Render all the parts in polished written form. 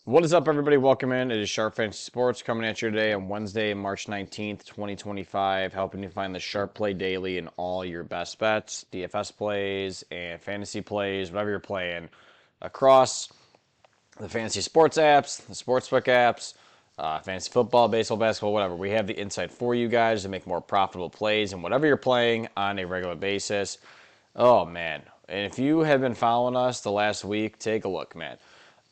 What is up, everybody? Welcome in. It is Sharp Fantasy Sports coming at you today on Wednesday, March 19th, 2025, helping you find the Sharp Play Daily in all your best bets, DFS plays, and fantasy plays, whatever you're playing across the fantasy sports apps, the sportsbook apps, fantasy football, baseball, basketball, whatever. We have the insight for you guys to make more profitable plays and whatever you're playing on a regular basis. Oh, man. And if you have been following us the last week, take a look, man.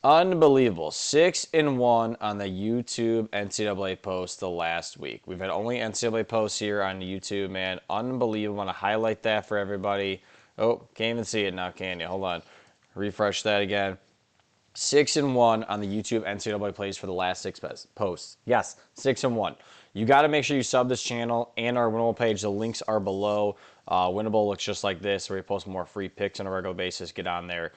Unbelievable. 6-1 on the YouTube NCAA post the last week. We've had only NCAA posts here on YouTube, man. Unbelievable. I want to highlight that for everybody. Oh, can't even see it now, can you? Hold on. Refresh that again. 6-1 on the YouTube NCAA plays for the last six posts. Yes, 6-1. You got to make sure you sub this channel and our Winible page. The links are below. Winible looks just like this, where we post more free picks on a regular basis. Get on there,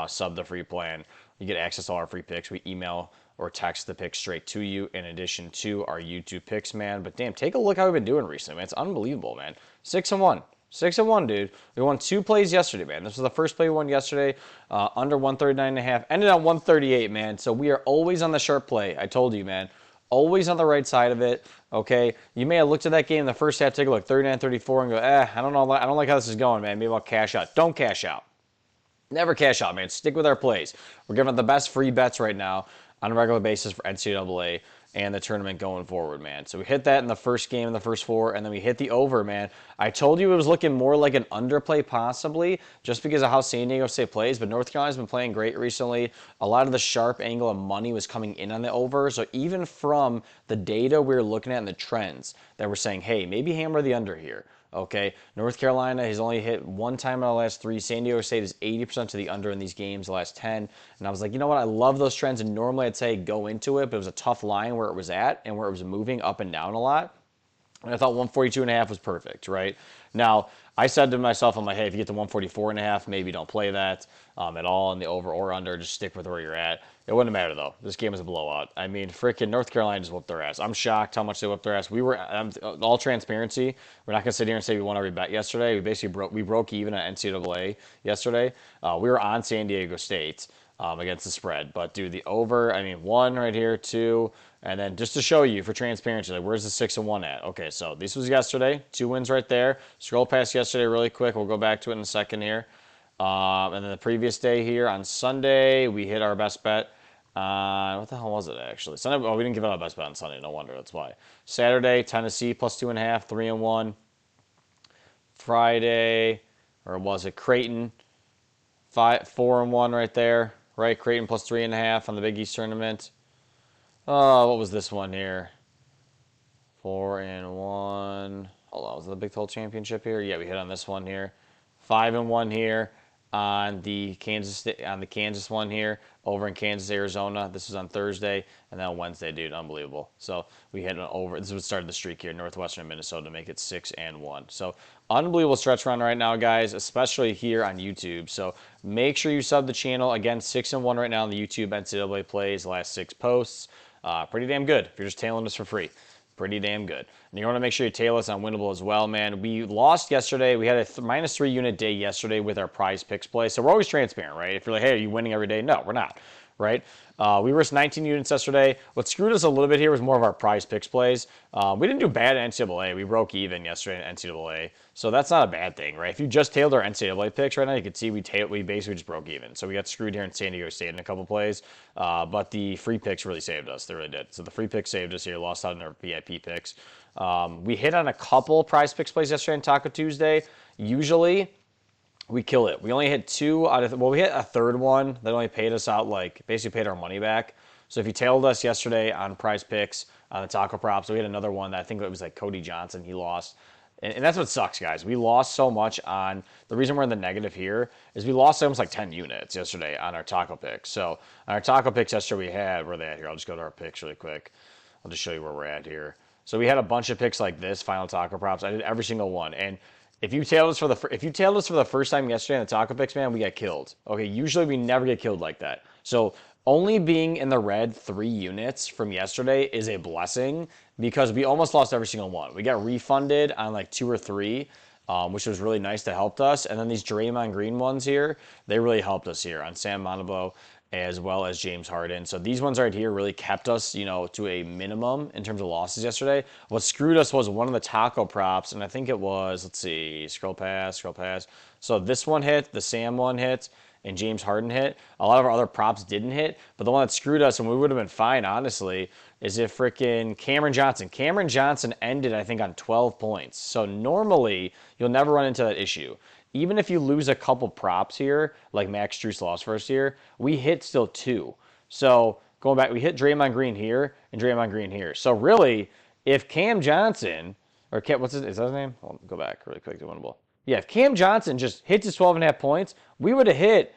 sub the free plan. You get access to all our free picks. We email or text the picks straight to you in addition to our YouTube picks, man. But damn, take a look how we've been doing recently, man. It's unbelievable, man. 6-1. 6-1, dude. We won 2 plays yesterday, man. This was the first play we won yesterday, under 139.5. Ended on 138, man. So we are always on the sharp play. I told you, man. Always on the right side of it, okay? You may have looked at that game in the first half, take a look, 39-34, and go, I don't know. I don't like how this is going, man. Maybe I'll cash out. Don't cash out. Never cash out, man. Stick with our plays. We're giving the best free bets right now on a regular basis for NCAA and the tournament going forward, man. So we hit that in the first game in the first 4, and then we hit the over, man. I told you it was looking more like an underplay possibly just because of how San Diego State plays, but North Carolina's been playing great recently. A lot of the sharp angle of money was coming in on the over, so even from the data we were looking at and the trends that were saying, hey, maybe hammer the under here. Okay, North Carolina has only hit one time in the last 3. San Diego State is 80% to the under in these games, the last 10. And I was like, you know what? I love those trends. And normally I'd say go into it, but it was a tough line where it was at and where it was moving up and down a lot. And I thought 142.5 was perfect, right? Now, I said to myself, I'm like, hey, if you get to 144.5, maybe don't play that at all in the over or under. Just stick with where you're at. It wouldn't matter, though. This game was a blowout. I mean, freaking North Carolina just whooped their ass. I'm shocked how much they whooped their ass. We were, all transparency, we're not going to sit here and say we won every bet yesterday. We basically broke even at NCAA yesterday. We were on San Diego State against the spread. But, dude, the over, I mean, 1 right here, 2. And then just to show you for transparency, like where's the 6-1 at? Okay, so this was yesterday, 2 wins right there. Scroll past yesterday really quick. We'll go back to it in a second here. And then the previous day here on Sunday, we hit our best bet. What the hell was it actually? Sunday. Oh, we didn't give out our best bet on Sunday. No wonder. That's why. Saturday, Tennessee plus 2.5, 3-1. Friday, or was it Creighton? 4-1 right there. Right, Creighton plus 3.5 on the Big East tournament. Oh, what was this one here? 4-1. Hold on, was it the Big 12 championship here? Yeah, we hit on this one here. 5-1 here on the Kansas one here over in Kansas, Arizona. This was on Thursday, and then on Wednesday, dude, unbelievable. So we hit an over. This is what started the streak here, Northwestern Minnesota, to make it 6-1. So unbelievable stretch run right now, guys, especially here on YouTube. So make sure you sub the channel. Again, 6-1 right now on the YouTube NCAA plays, last 6 posts. Pretty damn good if you're just tailing us for free. Pretty damn good. And you want to make sure you tail us on Winible as well, man. We lost yesterday. We had a -3 unit day yesterday with our PrizePicks play. So we're always transparent, right? If you're like, hey, are you winning every day? No, we're not, right? We risked 19 units yesterday. What screwed us a little bit here was more of our PrizePicks plays. We didn't do bad at NCAA. We broke even yesterday in NCAA. So that's not a bad thing, right? If you just tailed our NCAA picks right now, you can see we basically just broke even. So we got screwed here in San Diego State in a couple plays. But the free picks really saved us. They really did. So the free picks saved us here. Lost out on our VIP picks. We hit on a couple PrizePicks plays yesterday on Taco Tuesday. Usually, we kill it. We only hit 2 out of, well, we hit a third one that only paid us out, like, basically paid our money back. So if you tailed us yesterday on PrizePicks, on the taco props, we had another one that I think it was like Cody Johnson. He lost. And that's what sucks, guys. We lost so much on, the reason we're in the negative here is we lost almost like 10 units yesterday on our taco picks. So on our taco picks yesterday we had, where are they at here? I'll just go to our picks really quick. I'll just show you where we're at here. So we had a bunch of picks like this, final taco props. I did every single one. And if you tailed us for the first time yesterday on the taco picks, man, we got killed. Okay, usually we never get killed like that. So only being in the red 3 units from yesterday is a blessing because we almost lost every single one. We got refunded on like 2 or 3, which was really nice. That helped us. And then these Draymond Green ones here, they really helped us here on Sam Montebeau as well as James Harden. So these ones right here really kept us, to a minimum in terms of losses yesterday. What screwed us was one of the taco props, and I think it was, let's see, scroll past. So this one hit, the Sam one hit, and James Harden hit. A lot of our other props didn't hit, but the one that screwed us, and we would have been fine, honestly, is if freaking Cameron Johnson ended, I think, on 12 points. So normally, you'll never run into that issue. Even if you lose a couple props here, like Max Strus lost first year, we hit still 2. So going back, we hit Draymond Green here and Draymond Green here. So really, if Cam Johnson, or Cam, is that his name? I'll go back really quick to Winible. Yeah, if Cam Johnson just hits his 12.5 points, we would have hit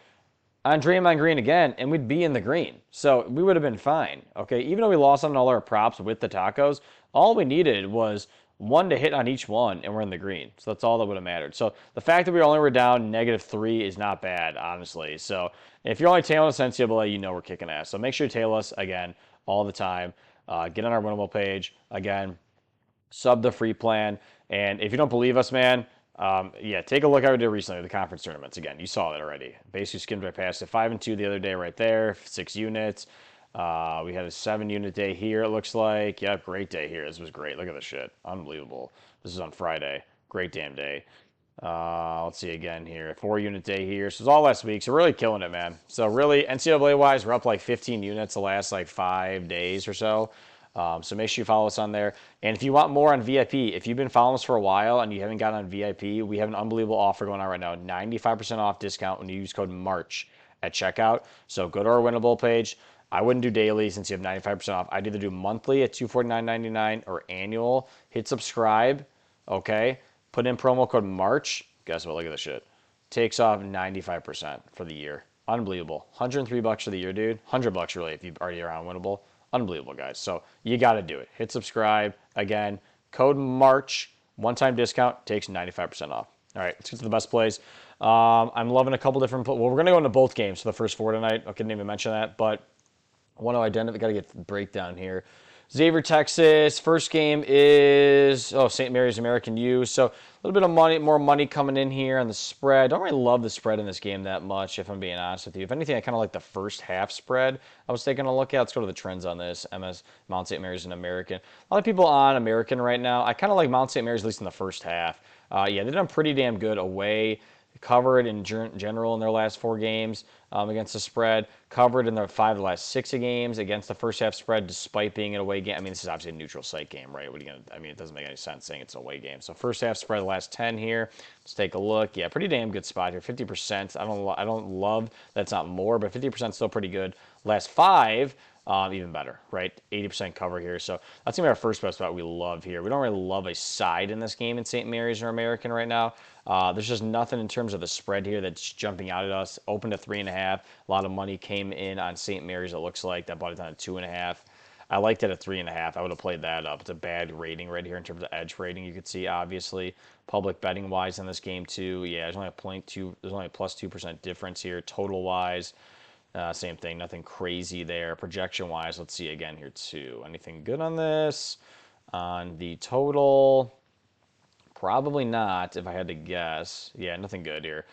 on Draymond Green again, and we'd be in the green. So we would have been fine, okay? Even though we lost on all our props with the tacos, all we needed was one to hit on each one, and we're in the green. So that's all that would have mattered. So the fact that we only were down -3 is not bad, honestly. So if you're only tailing us NCAA, we're kicking ass. So make sure you tail us, again, all the time. Get on our Winible page. Again, sub the free plan. And if you don't believe us, man, take a look at what we did recently with the conference tournaments. Again, you saw that already. Basically skimmed right past it. 5-2 the other day right there, 6 units. We had a 7-unit day here, it looks like. Yep, great day here. This was great. Look at this shit. Unbelievable. This is on Friday. Great damn day. Let's see again here. 4-unit day here. So it's all last week. So we're really killing it, man. So really, NCAA-wise, we're up like 15 units the last like 5 days or so. So make sure you follow us on there. And if you want more on VIP, if you've been following us for a while and you haven't gotten on VIP, we have an unbelievable offer going on right now. 95% off discount when you use code MARCH at checkout. So go to our Winible page. I wouldn't do daily since you have 95% off. I'd either do monthly at $249.99 or annual. Hit subscribe, okay? Put in promo code MARCH. Guess what? Look at this shit. Takes off 95% for the year. Unbelievable. $103 for the year, dude. $100 really if you've already around Winible. Unbelievable, guys. So you got to do it. Hit subscribe. Again, code MARCH. One-time discount. Takes 95% off. All right, let's get to the best plays. I'm loving a couple different... Well, we're going to go into both games for the first 4 tonight. I couldn't even mention that, but... I want to identify, got to get the breakdown here. Xavier, Texas. First game is, St. Mary's American U. So a little bit of more money coming in here on the spread. Don't really love the spread in this game that much, if I'm being honest with you. If anything, I kind of like the first half spread I was taking a look at. Let's go to the trends on this. Mount St. Mary's and American. A lot of people on American right now. I kind of like Mount St. Mary's, at least in the first half. They've done pretty damn good away. Covered in general in their last 4 games against the spread. Covered in their 5 of the last 6 games against the first half spread, despite being an away game. I mean, this is obviously a neutral site game, right? What are you gonna? I mean, it doesn't make any sense saying it's an away game. So first half spread, the last 10 here. Let's take a look. Yeah, pretty damn good spot here. 50%. I don't love that's not more, but 50% still pretty good. Last 5. Even better, right? 80% cover here. So that's going to be our first best spot we love here. We don't really love a side in this game in St. Mary's or American right now. There's just nothing in terms of the spread here that's jumping out at us. Open to 3.5. A lot of money came in on St. Mary's, it looks like. That bought it down to 2.5. I liked it at 3.5. I would have played that up. It's a bad rating right here in terms of edge rating. You could see, obviously, public betting wise in this game, too. Yeah, there's only a 0.2. There's only a plus 2% difference here, total wise. Same thing, nothing crazy there. Projection-wise, let's see again here, too. Anything good on this? On the total, probably not, if I had to guess. Yeah, nothing good here.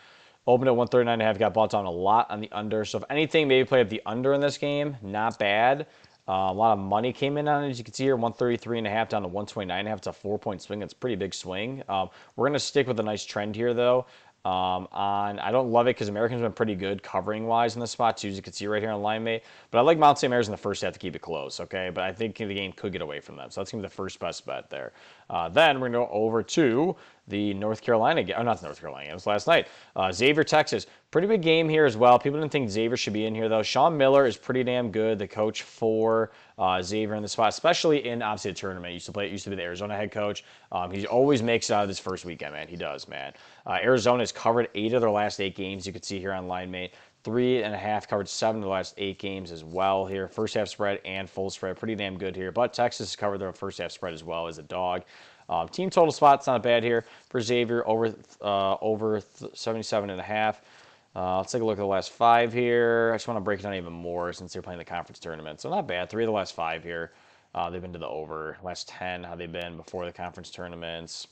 Opened at 139.5, got bought down a lot on the under. So if anything, maybe play at the under in this game. Not bad. A lot of money came in on it, as you can see here, 133.5 down to 129.5. It's a 4-point swing. It's a pretty big swing. We're going to stick with a nice trend here, though. I don't love it because American's been pretty good covering wise in the spot too, as you can see right here on line mate. But I like Mount St. Mary's in the first half to keep it close, okay? But I think the game could get away from them. So that's gonna be the first best bet there. Then we're gonna go over to the North Carolina game. Oh, not North Carolina, it was last night. Xavier, Texas. Pretty big game here as well. People didn't think Xavier should be in here though. Sean Miller is pretty damn good, the coach for Xavier in the spot, especially in obviously the tournament. He used to be the Arizona head coach. He always makes it out of this first weekend, man. He does, man. Arizona has covered 8 of their last 8 games. You can see here on line mate. 3.5 covered 7 of the last 8 games as well here. First half spread and full spread, pretty damn good here. But Texas has covered their first half spread as well as a dog. Team total spot's not bad here for Xavier, over 77.5. Let's take a look at the last 5 here. I just want to break it down even more since they're playing the conference tournament. So not bad. 3 of the last 5 here. They've been to the over. Last 10, how they've been before the conference tournaments.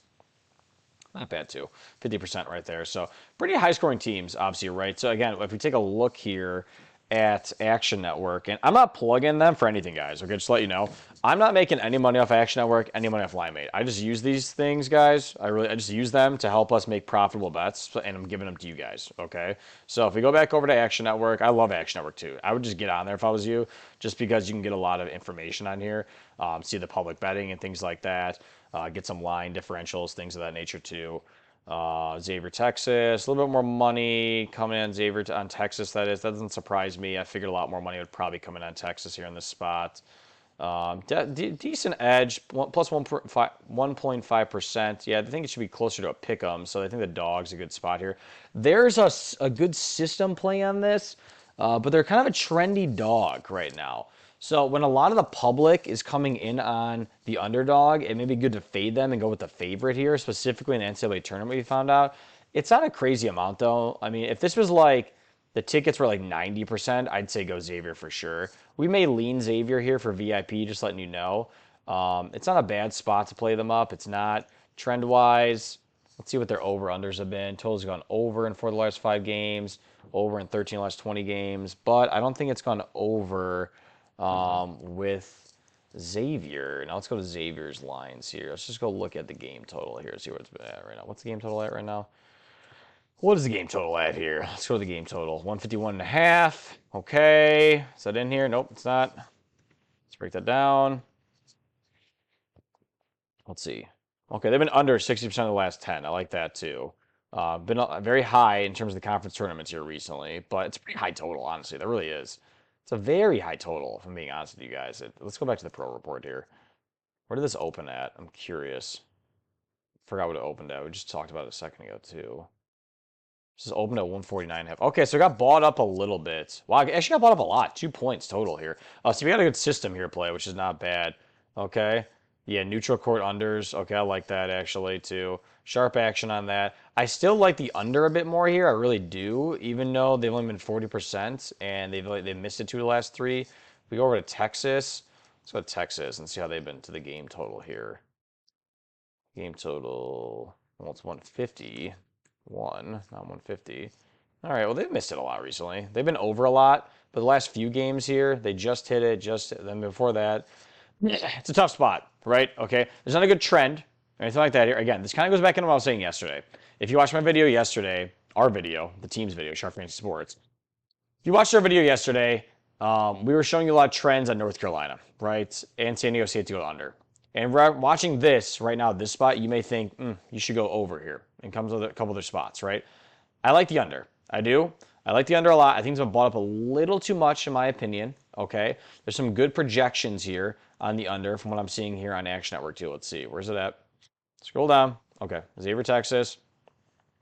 Not bad, too. 50% right there. So pretty high-scoring teams, obviously, right? So, again, if we take a look here at Action Network, and I'm not plugging them for anything, guys. Okay, just to let you know, I'm not making any money off Action Network, any money off Linemate. I just use these things, guys. I just use them to help us make profitable bets, and I'm giving them to you guys. Okay, so if we go back over to Action Network, I love Action Network too. I would just get on there if I was you, just because you can get a lot of information on here, see the public betting and things like that, get some line differentials, things of that nature too. Xavier, Texas, a little bit more money coming in Xavier on Texas. That doesn't surprise me. I figured a lot more money would probably come in on Texas here in this spot. Decent edge, plus 1.5%. Yeah, I think it should be closer to a pick 'em. So I think the dog's a good spot here. There's a good system play on this, but they're kind of a trendy dog right now. So when a lot of the public is coming in on the underdog, it may be good to fade them and go with the favorite here, specifically in the NCAA tournament we found out. It's not a crazy amount, though. I mean, if this was like the tickets were like 90%, I'd say go Xavier for sure. We may lean Xavier here for VIP, just letting you know. It's not a bad spot to play them up. It's not trend-wise. Let's see what their over-unders have been. Total's gone over in 4 of the last 5 games, over in 13 of the last 20 games, but I don't think it's gone over with Xavier. Now let's go to Xavier's lines here. Let's just go look at the game total here, see what it's at right now. What's the game total at right now? What is the game total at here? Let's go to the game total. 151.5. Okay. Is that in here? Nope, it's not. Let's break that down. Let's see. Okay, they've been under 60% of the last 10. I like that too. Been very high in terms of the conference tournaments here recently, but it's a pretty high total, honestly. That really is. It's a very high total, if I'm being honest with you guys. Let's go back to the pro report here. Where did this open at? I'm curious. Forgot what it opened at. We just talked about it a second ago, too. This is opened at 149.5. Okay, so it got bought up a little bit. Wow, it actually got bought up a lot. 2 points total here. So we got a good system here play, which is not bad. Okay. Yeah, neutral court unders. Okay, I like that actually too. Sharp action on that. I still like the under a bit more here. I really do, even though they've only been 40% and they've missed it 2 of the last 3. We go over to Texas. Let's go to Texas and see how they've been to the game total here. Game total, well, it's 151, not 150. All right, well, they've missed it a lot recently. They've been over a lot, but the last few games here, they just hit it, then before that. It's a tough spot, right? Okay, there's not a good trend or anything like that here. Again, this kind of goes back into what I was saying yesterday. If you watched my video yesterday, our video, the team's video, Sharp Fantasy Sports, if you watched our video yesterday, we were showing you a lot of trends on North Carolina, right? And San Diego State to go under. And watching this right now, this spot, you may think, you should go over here. And comes with a couple other spots, right? I like the under. I do. I like the under a lot. I think it's been bought up a little too much, in my opinion. Okay. There's some good projections here on the under from what I'm seeing here on Action Network too. Let's see. Where's it at? Scroll down. Okay. Xavier, Texas.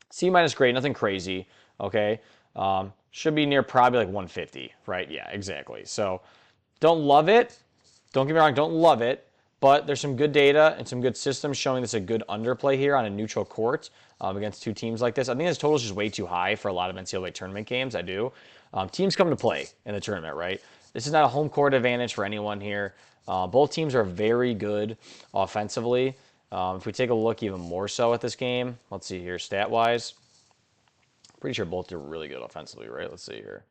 C minus grade. Nothing crazy. Okay. Should be near probably like 150, right? Yeah, exactly. So don't love it. Don't get me wrong. Don't love it. But there's some good data and some good systems showing this a good underplay here on a neutral court against 2 teams like this. I think this total is just way too high for a lot of NCAA tournament games. I do. Teams come to play in the tournament, right? This is not a home court advantage for anyone here. Both teams are very good offensively. If we take a look even more so at this game, let's see here, stat-wise. Pretty sure both are really good offensively, right? Let's see here.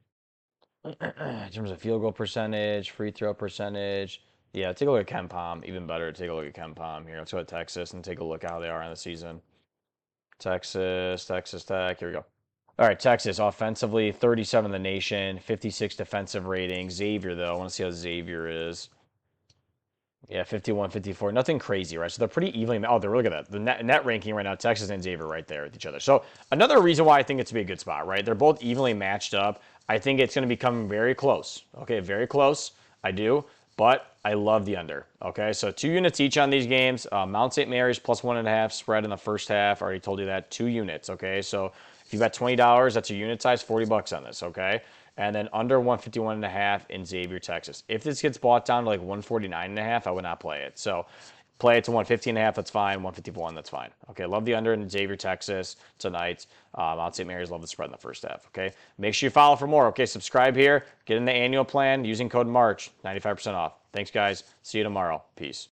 In terms of field goal percentage, free throw percentage. Yeah, take a look at KenPom. Even better, take a look at KenPom here. Let's go to Texas and take a look at how they are in the season. Texas Tech. Here we go. All right, Texas, offensively, 37 in the nation, 56 defensive rating. Xavier, though, I want to see how Xavier is. Yeah, 51, 54. Nothing crazy, right? So they're pretty evenly. Oh, they're really good at the net ranking right now. Texas and Xavier right there with each other. So another reason why I think it's to be a good spot, right? They're both evenly matched up. I think it's going to become very close. Okay, very close. I do. But I love the under. Okay, so 2 units each on these games. Mount St. Mary's plus 1.5 spread in the first half. I already told you that. 2 units. Okay, so if you bet $20, that's your unit size, $40 on this. Okay, and then under 151.5 in Xavier, Texas. If this gets bought down to like 149.5, I would not play it. So play it to 150.5. That's fine. 151. That's fine. Okay, love the under in Xavier, Texas tonight. Mount St. Mary's, love the spread in the first half. Okay, make sure you follow for more. Okay, subscribe here. Get in the annual plan using code MARCH, 95% off. Thanks, guys. See you tomorrow. Peace.